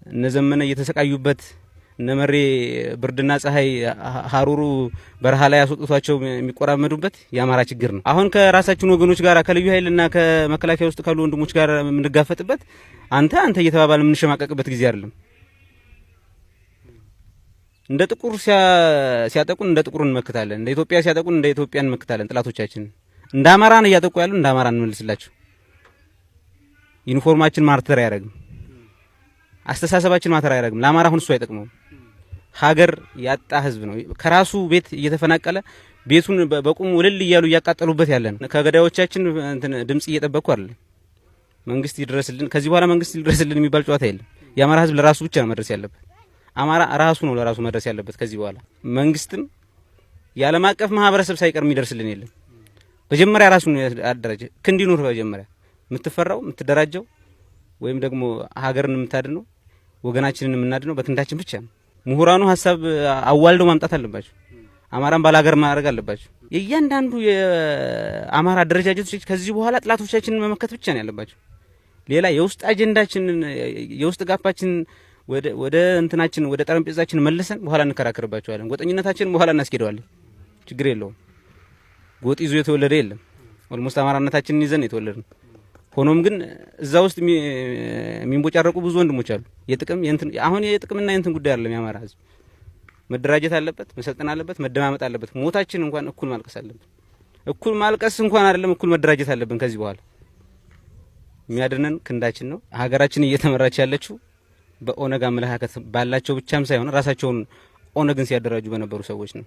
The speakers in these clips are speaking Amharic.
እነዘመነ እየተሰቃዩበት እነመሬ ብርድና ፀሐይ ሀሩሩ በረሃ ላይ ያስወጥቷቸው የሚቆራመዱበት የአማራ ችግር ነው። አሁን ከራሳችን ወገኖች ጋር ከልዩ ኃይልና ከመከላከያ ውስጥ ካሉ ወንድሞች ጋር የምንጋፈጥበት አንተ እየተባባለ የምንሸማቀቅበት ጊዜ አይደለም። እንደ ጥቁር ሲያጠቁን እንደ ጥቁር እንመክታለን፣ እንደ ኢትዮጵያ ሲያጠቁን እንደ ኢትዮጵያ እንመክታለን። ጥላቶቻችን እንደ አማራ ነው እያጠቁ ያሉ፣ እንደ አማራ እንመልስላቸው። ዩኒፎርማችን ማርተር ያደርግም፣ አስተሳሰባችን ማተር ያደርግም። ለአማራ አሁን እሱ አይጠቅመውም። ሀገር ያጣ ህዝብ ነው። ከራሱ ቤት እየተፈናቀለ ቤቱን በቁም ወለል እያሉ እያቃጠሉበት ያለን። ከገዳዮቻችን ድምጽ እየጠበቁ አይደል? መንግስት ይድረስልን። ከዚህ በኋላ መንግስት ይድረስልን የሚባል ጨዋታ የለም። የአማራ ህዝብ ለራሱ ብቻ ነው መድረስ ያለበት። አማራ ራሱ ነው ለራሱ መድረስ ያለበት። ከዚህ በኋላ መንግስትም የዓለም አቀፍ ማህበረሰብ ሳይቀር የሚደርስልን የለም። መጀመሪያ ራሱን አደረጀ ክንድ ይኑር። መጀመሪያ የምትፈራው የምትደራጀው ወይም ደግሞ ሀገርን የምታድነው ወገናችንን የምናድነው በክንዳችን ብቻ ነው። ምሁራኑ ሀሳብ አዋልደው ማምጣት አለባቸው። አማራን ባላገር ማድረግ አለባቸው። የእያንዳንዱ የአማራ አደረጃጀቶች ከዚህ በኋላ ጥላቶቻችንን መመከት ብቻ ነው ያለባቸው። ሌላ የውስጥ አጀንዳችንን የውስጥ ጋፓችን ወደ እንትናችን ወደ ጠረጴዛችን መልሰን በኋላ እንከራከርባቸዋለን። ጎጠኝነታችንን በኋላ እናስኬደዋለን። ችግር የለውም። ጎጥ ይዞ የተወለደ የለም። ኦልሞስት አማራነታችንን ይዘን የተወለድን። ሆኖም ግን እዛ ውስጥ የሚንቦጫረቁ ብዙ ወንድሞች አሉ። አሁን የጥቅምና የእንትን ጉዳይ አይደለም። የአማራ ህዝብ መደራጀት አለበት፣ መሰልጠን አለበት፣ መደማመጥ አለበት። ሞታችን እንኳን እኩል ማልቀስ አለበት። እኩል ማልቀስ እንኳን አይደለም እኩል መደራጀት አለብን። ከዚህ በኋላ የሚያድነን ክንዳችን ነው። ሀገራችን እየተመራች ያለችው በኦነግ አመለካከት ባላቸው ብቻም ሳይሆን ራሳቸውን ኦነግን ሲያደራጁ በነበሩ ሰዎች ነው።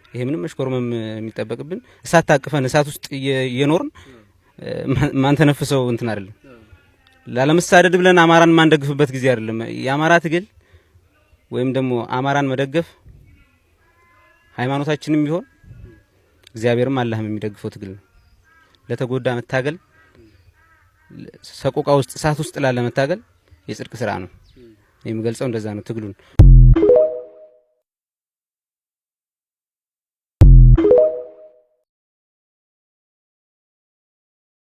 ይሄ ምንም መሽኮርመም የሚጠበቅብን እሳት ታቅፈን እሳት ውስጥ የኖርን ማን ተነፍሰው እንትን አይደለም። ላለመሳደድ ብለን አማራን ማንደግፍበት ጊዜ አይደለም። የአማራ ትግል ወይም ደግሞ አማራን መደገፍ ሃይማኖታችንም ቢሆን እግዚአብሔርም አላህም የሚደግፈው ትግል ነው። ለተጎዳ መታገል፣ ሰቆቃ ውስጥ እሳት ውስጥ ላለ መታገል የጽድቅ ስራ ነው። የሚገልጸው እንደዛ ነው ትግሉን